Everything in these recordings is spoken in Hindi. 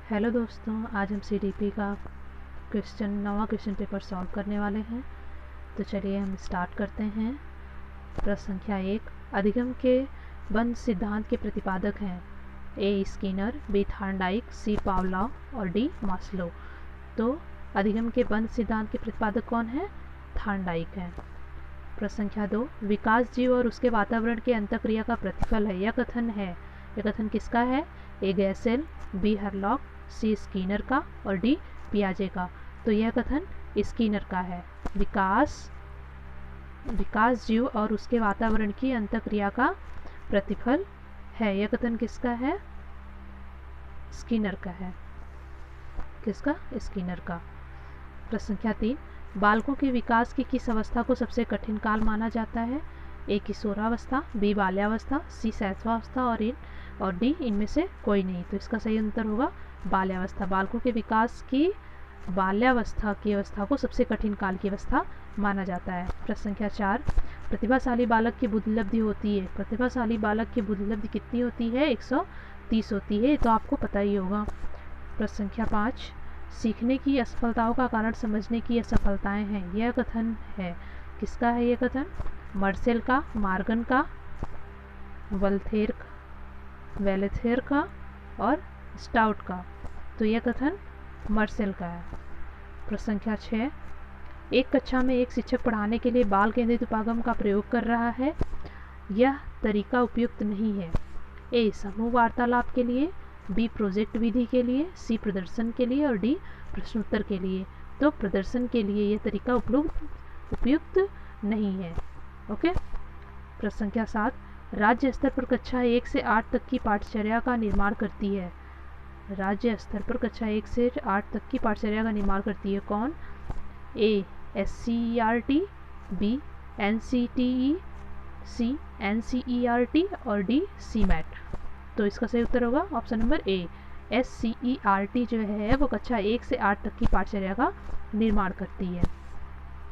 हेलो दोस्तों, आज हम सीडीपी का नवा क्वेश्चन पेपर सॉल्व करने वाले हैं। तो चलिए हम स्टार्ट करते हैं। प्रश्न संख्या 1, अधिगम के बंध सिद्धांत के प्रतिपादक हैं ए स्किनर, बी थॉर्नडाइक, सी पावलोव और डी मास्लो। तो अधिगम के बंध सिद्धांत के प्रतिपादक कौन है? थॉर्नडाइक है। प्रश्न संख्या 2, विकास जीव और उसके वातावरण के अंतःक्रिया का प्रतिफल है। यह कथन है, यह कथन किसका है? ए गैसेल, बी हरलॉक, सी स्किनर का और डी पियाजे का। तो यह कथन स्किनर का है। विकास जीव और उसके वातावरण की अंतःक्रिया का प्रतिफल है। यह कथन किसका है? स्किनर का है। किसका? स्किनर का। प्रश्न संख्या 3, बालकों के विकास की किस अवस्था को सबसे कठिन काल माना जाता है? ए किशोरावस्था, बी बाल्यावस्था, सी शैशवावस्था और डी इनमें से कोई नहीं। तो इसका सही उत्तर होगा बाल्यावस्था। बालकों के विकास की बाल्यावस्था की अवस्था को सबसे कठिन काल की अवस्था माना जाता है। प्रश्न संख्या 4, प्रतिभाशाली बालक की बुद्धिलब्धि होती है। प्रतिभाशाली बालक की बुद्धिलब्धि कितनी होती है? 130 होती है। तो आपको पता ही होगा। प्रश्न संख्या 5, सीखने की असफलताओं का कारण समझने की असफलताएं हैं। यह कथन है, किसका है यह कथन? मर्सेल का, मार्गन का, वेलेथेर का और स्टाउट का। तो यह कथन मर्सेल का है। प्रश्न संख्या 6, एक कक्षा में एक शिक्षक पढ़ाने के लिए बाल केंद्रित उपागम का प्रयोग कर रहा है। यह तरीका उपयुक्त नहीं है। ए समूह वार्तालाप के लिए, बी प्रोजेक्ट विधि के लिए, सी प्रदर्शन के लिए और डी प्रश्नोत्तर के लिए। तो प्रदर्शन के लिए यह तरीका उपयुक्त नहीं है। ओके। प्रश्न संख्या 7, राज्य स्तर पर कक्षा 1 से 8 तक की पाठचर्या का निर्माण करती है। राज्य स्तर पर कक्षा 1 से 8 तक की पाठचर्या का निर्माण करती है कौन? ए SCERT, बी NCTE, सी NCERT और डी CMAT। तो इसका सही उत्तर होगा ऑप्शन नंबर ए। SCERT जो है वो कक्षा 1 से 8 तक की पाठचर्या का निर्माण करती है।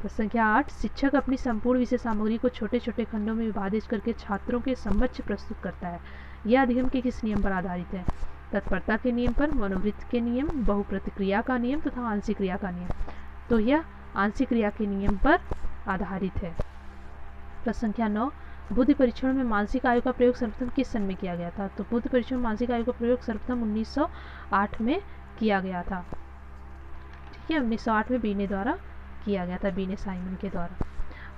प्रश्न संख्या 8, शिक्षक अपनी संपूर्ण विषय सामग्री को छोटे छोटे खंडों में विभाजित करके छात्रों के समक्ष प्रस्तुत करता है। यह अधिगम के किस नियम पर आधारित है? तत्परता के नियम पर, मनोवृत्ति के नियम, बहुप्रतिक्रिया का नियम तथा आंशिक क्रिया का नियम। तो यह आंशिक क्रिया के नियम पर आधारित है। प्रश्न संख्या 9, बुद्धि परीक्षण में मानसिक आयु का प्रयोग सर्वप्रथम किस सन में किया गया था? तो बुद्धि परीक्षण में मानसिक आयु का प्रयोग सर्वप्रथम 1908 में किया गया था। ठीक है, 1908 में बीने द्वारा किया गया था, बीने साइमन के द्वारा।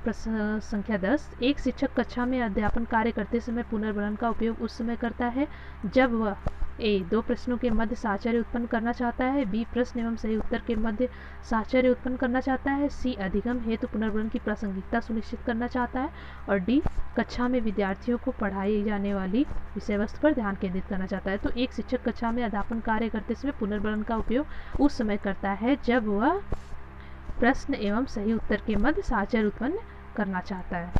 प्रश्न संख्या 10, एक शिक्षक कक्षा में अध्यापन कार्य करते समय पुनर्वलन का उपयोग उस समय करता है जब वह ए दो प्रश्नों के मध्य साहचर्य उत्पन्न करना चाहता है, बी प्रश्न एवं सही उत्तर के मध्य साहचर्य उत्पन्न करना चाहता है, सी अधिगम हेतु पुनर्वलन की प्रासंगिकता सुनिश्चित करना चाहता है और डी कक्षा में विद्यार्थियों को पढ़ाई जाने वाली विषय वस्तु पर ध्यान केंद्रित करना चाहता है। तो एक शिक्षक कक्षा में अध्यापन कार्य करते समय पुनर्वलन का उपयोग उस समय करता है जब वह प्रश्न एवं सही उत्तर के मध्य साहचर्य उत्पन्न करना चाहता है।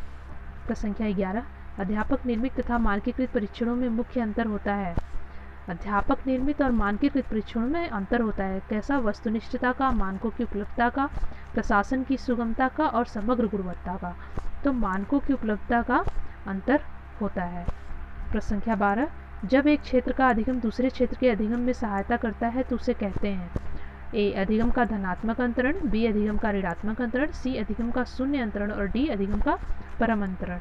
प्रश्न संख्या 11, अध्यापक निर्मित तथा मानकीकृत परीक्षणों में मुख्य अंतर होता है। अध्यापक निर्मित और मानकीकृत परीक्षणों में अंतर होता है। कैसा? वस्तुनिष्ठता का, मानकों की उपलब्धता का, प्रशासन की सुगमता का और समग्र गुणवत्ता का। तो मानकों की उपलब्धता का अंतर होता है। प्रश्न संख्या 12, जब एक क्षेत्र का अधिगम दूसरे क्षेत्र के अधिगम में सहायता करता है तो उसे कहते हैं ए अधिगम का धनात्मक अंतरण, बी अधिगम का ऋणात्मक अंतरण, सी अधिगम का शून्य अंतरण और डी अधिगम का परम अंतरण।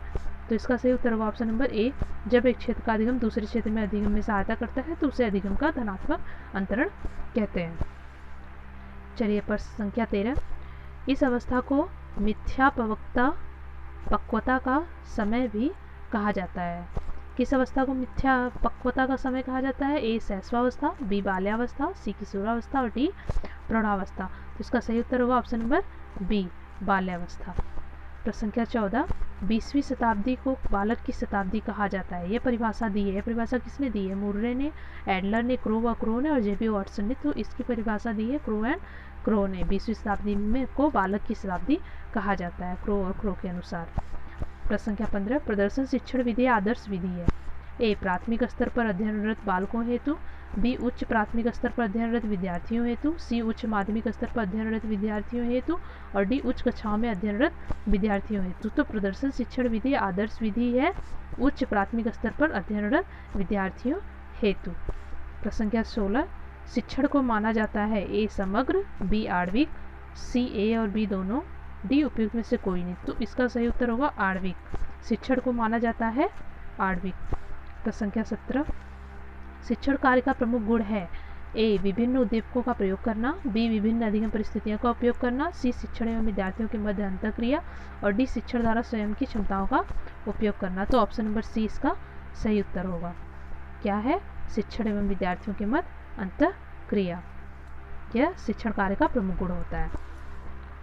तो इसका सही उत्तर होगा ऑप्शन नंबर ए। जब एक क्षेत्र का अधिगम दूसरे क्षेत्र में अधिगम में सहायता करता है तो उसे अधिगम का धनात्मक अंतरण कहते हैं। चलिए प्रश्न संख्या 13, इस अवस्था को मिथ्या पक्वता का समय भी कहा जाता है। किस अवस्था को मिथ्या पक्वता का समय कहा जाता है? ए शैशवावस्था, बी बाल्यावस्था, सी किशोरावस्था और डी प्रौढ़ावस्था। तो इसका सही उत्तर होगा ऑप्शन नंबर बी, बाल्यावस्था। प्रश्न संख्या 14, 20वीं शताब्दी को बालक की शताब्दी कहा जाता है। यह परिभाषा दी है। यह परिभाषा किसने दी है? मुर्रे ने, एडलर ने, क्रो ने और जेबी वाटसन ने। तो इसकी परिभाषा दी है क्रो ने। 20वीं शताब्दी में को बालक की शताब्दी कहा जाता है क्रो के अनुसार। प्रश्न संख्या 15, प्रदर्शन शिक्षण विधि आदर्श विधि है। ए प्राथमिक स्तर पर अध्ययनरत बालकों हेतु, बी उच्च प्राथमिक स्तर पर अध्ययनरत विद्यार्थियों हेतु, सी उच्च माध्यमिक स्तर पर अध्ययनरत विद्यार्थियों हेतु और डी उच्च कक्षाओं में अध्ययनरत विद्यार्थियों हेतु। तो प्रदर्शन शिक्षण विधि आदर्श विधि है उच्च प्राथमिक स्तर पर अध्ययनरत विद्यार्थियों हेतु। प्रश्न संख्या 16, शिक्षण को माना जाता है? ए समग्र, बी आणविक, सी ए और बी दोनों, डी उपयुक्त में से कोई नहीं। तो इसका सही उत्तर होगा आणविक। शिक्षण को माना जाता है आणविक। प्रश्न संख्या 17, शिक्षण कार्य का प्रमुख गुण है? ए विभिन्न उद्दीपकों का प्रयोग करना, बी विभिन्न अधिगम परिस्थितियों का उपयोग करना, सी शिक्षण एवं विद्यार्थियों के मध्य अंतःक्रिया और डी शिक्षण द्वारा स्वयं की क्षमताओं का उपयोग करना। तो ऑप्शन नंबर सी इसका सही उत्तर होगा। क्या है? शिक्षण एवं विद्यार्थियों के मध्य अंतःक्रिया, यह शिक्षण कार्य का प्रमुख गुण होता है।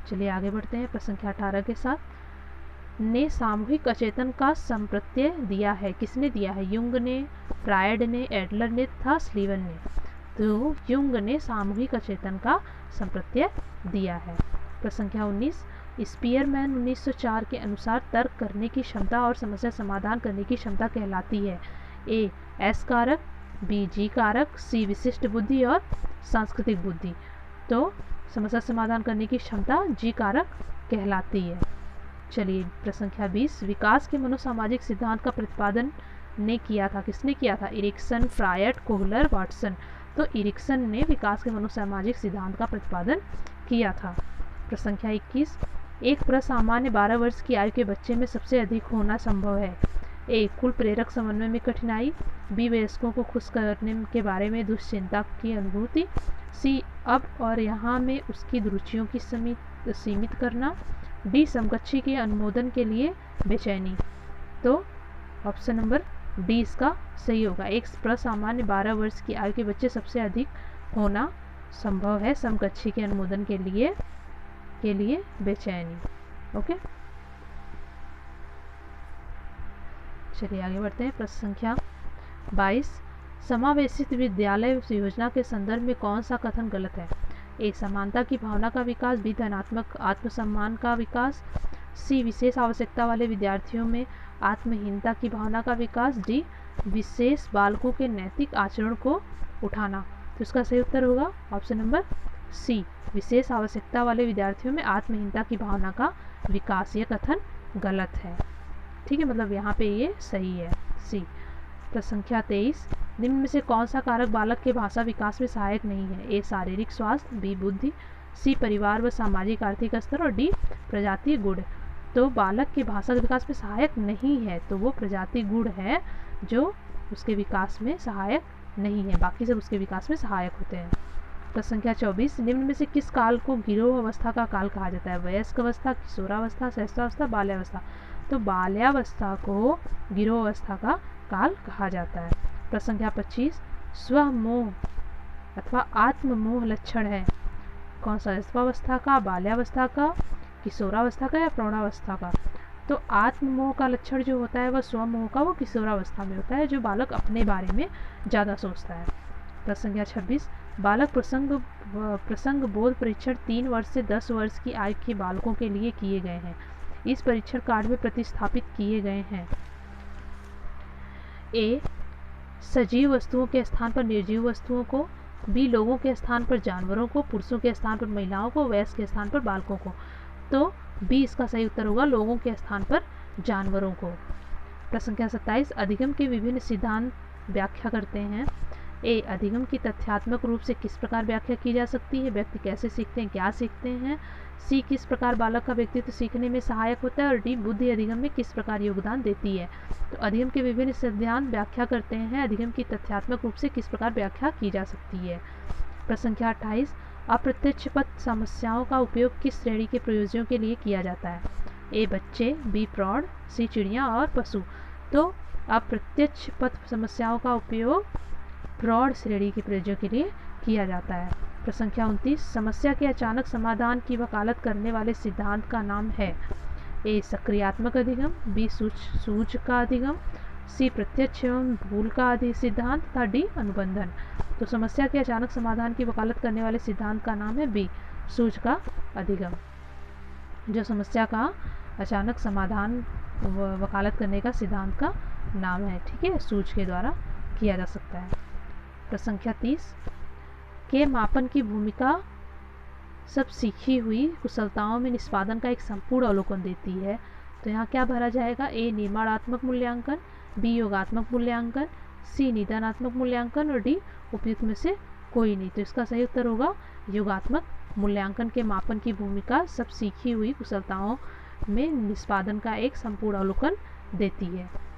चलिए आगे बढ़ते हैं प्रश्न संख्या 18 के साथ। ने सामूहिक अचेतन का संप्रत्यय दिया है? किसने दिया है? युंग ने, फ्रायड ने, एडलर ने तथा स्लीवन ने। तो युंग ने सामूहिक अचेतन का संप्रत्यय दिया है। प्रश्न संख्या 19, स्पीयरमैन 1904 के अनुसार तर्क करने की क्षमता और समस्या समाधान करने की क्षमता कहलाती है? ए एस कारक, बी जी कारक, सी विशिष्ट बुद्धि और सांस्कृतिक बुद्धि। तो समस्या समाधान करने की क्षमता जी कारक कहलाती है। चलिए प्रश्न संख्या 20, विकास के मनोसामाजिक सिद्धांत का प्रतिपादन ने किया था? किसने किया था? Erikson, Freud, Kohler, Watson. तो इरिक्सन ने विकास के मनोसामाजिक सिद्धांत का प्रतिपादन किया था। प्रश्न संख्या 21, एक प्रसामान्य 12 वर्ष की आयु के बच्चे में सबसे अधिक होना संभव है? ए कुल प्रेरक समन्वय में कठिनाई, बी वयस्कों को खुश करने के बारे में दुश्चिंता की अनुभूति, सी अब और यहाँ में उसकी रुचियों की सीमित करना, डी समकक्षी के अनुमोदन के लिए बेचैनी। तो ऑप्शन नंबर डी इसका सही होगा। एक प्रसामान्य 12 वर्ष की आयु के बच्चे सबसे अधिक होना संभव है समकक्षी के अनुमोदन के लिए बेचैनी। ओके, चलिए आगे बढ़ते हैं। प्रश्न संख्या 22, समावेशित विद्यालय योजना के संदर्भ में कौन सा कथन गलत है? ए समानता की भावना का विकास, बी धनात्मक आत्मसम्मान का विकास, सी विशेष आवश्यकता वाले विद्यार्थियों में आत्महीनता की भावना का विकास, डी विशेष बालकों के नैतिक आचरण को उठाना। तो इसका सही उत्तर होगा ऑप्शन नंबर सी, विशेष आवश्यकता वाले विद्यार्थियों में आत्महीनता की भावना का विकास। ये कथन गलत है। ठीक है, मतलब यहाँ पे ये सही है, सी। प्रश्न संख्या 23, निम्न में से कौन सा कारक बालक के भाषा विकास में सहायक नहीं है? ए शारीरिक स्वास्थ्य, बी बुद्धि, सी परिवार व सामाजिक आर्थिक स्तर और डी प्रजातीय गुण। तो बालक के भाषा के विकास में सहायक नहीं है, तो वो प्रजाति गुण है जो उसके विकास में सहायक नहीं है, बाकी सब उसके विकास में सहायक होते हैं। प्रश्न संख्या 24, निम्न में से किस काल को गिरोह अवस्था का काल कहा जाता है? वयस्क अवस्था, किशोरावस्था, शैशवावस्था, बाल्यावस्था। तो बाल्यावस्था को गिरोह अवस्था का काल कहा जाता है। प्रश्न संख्या 25, स्वमोह अथवा आत्ममोह लक्षण है कौन सा? शैशवावस्था का, बाल्यावस्था का, किशोरावस्था का या प्रौढ़ावस्था का? तो आत्ममोह का लक्षण जो होता है वह स्वमोह का वो किशोरावस्था में होता है, जो बालक अपने बारे में ज़्यादा सोचता है। प्रश्न संख्या 26, बालक प्रसंग बोध परीक्षण 3 वर्ष से 10 वर्ष की आयु के बालकों के लिए किए गए हैं। इस परीक्षण कार्ड में प्रतिस्थापित किए गए हैं? ए सजीव वस्तुओं के स्थान पर निर्जीव वस्तुओं को, बी लोगों के स्थान पर जानवरों को, पुरुषों के स्थान पर महिलाओं को, वयस्क के स्थान पर बालकों को। तो बी इसका सही उत्तर होगा, लोगों के स्थान पर जानवरों को। प्रश्न संख्या 27, अधिगम के विभिन्न सिद्धांत व्याख्या करते हैं। ए अधिगम की तथ्यात्मक रूप से किस प्रकार व्याख्या की जा सकती है? व्यक्ति कैसे सीखते हैं, क्या सीखते हैं? सी किस प्रकार बालक का व्यक्तित्व सीखने में सहायक होता है? और डी बुद्धि अधिगम में किस प्रकार योगदान देती है? तो अधिगम के विभिन्न सिद्धांत व्याख्या करते हैं, अधिगम की तथ्यात्मक रूप से किस प्रकार व्याख्या की जा सकती है? प्रश्न संख्या 28, अप्रत्यक्ष पथ समस्याओं का उपयोग किस श्रेणी के प्रयोजनों के लिए किया जाता है? ए बच्चे, बी प्रौढ़, सी चिड़िया और पशु। तो अप्रत्यक्ष पथ समस्याओं का उपयोग प्रौढ़ श्रेणी के प्रयोजनों के लिए किया जाता है। प्रश्न संख्या 29, समस्या के अचानक समाधान की वकालत करने वाले सिद्धांत का नाम है? ए सक्रियात्मक अधिगम, बी सूझ का अधिगम, सी प्रत्यक्ष एवं भूल का सिद्धांत तथा डी अनुबंधन। तो समस्या के अचानक समाधान की वकालत करने वाले सिद्धांत का नाम है बी सूझ का अधिगम, जो समस्या का अचानक समाधान वकालत करने का सिद्धांत का नाम है। ठीक है, सूझ के द्वारा किया जा सकता है। प्रश्न संख्या 30, के मापन की भूमिका सब सीखी हुई कुशलताओं में निष्पादन का एक संपूर्ण अवलोकन देती है। तो यहाँ क्या भरा जाएगा? ए निर्माणात्मक मूल्यांकन, बी योगात्मक मूल्यांकन, सी निदानात्मक मूल्यांकन और डी उपयुक्त में से कोई नहीं। तो इसका सही उत्तर होगा योगात्मक मूल्यांकन के मापन की भूमिका सब सीखी हुई कुशलताओं में निष्पादन का एक संपूर्ण अवलोकन देती है।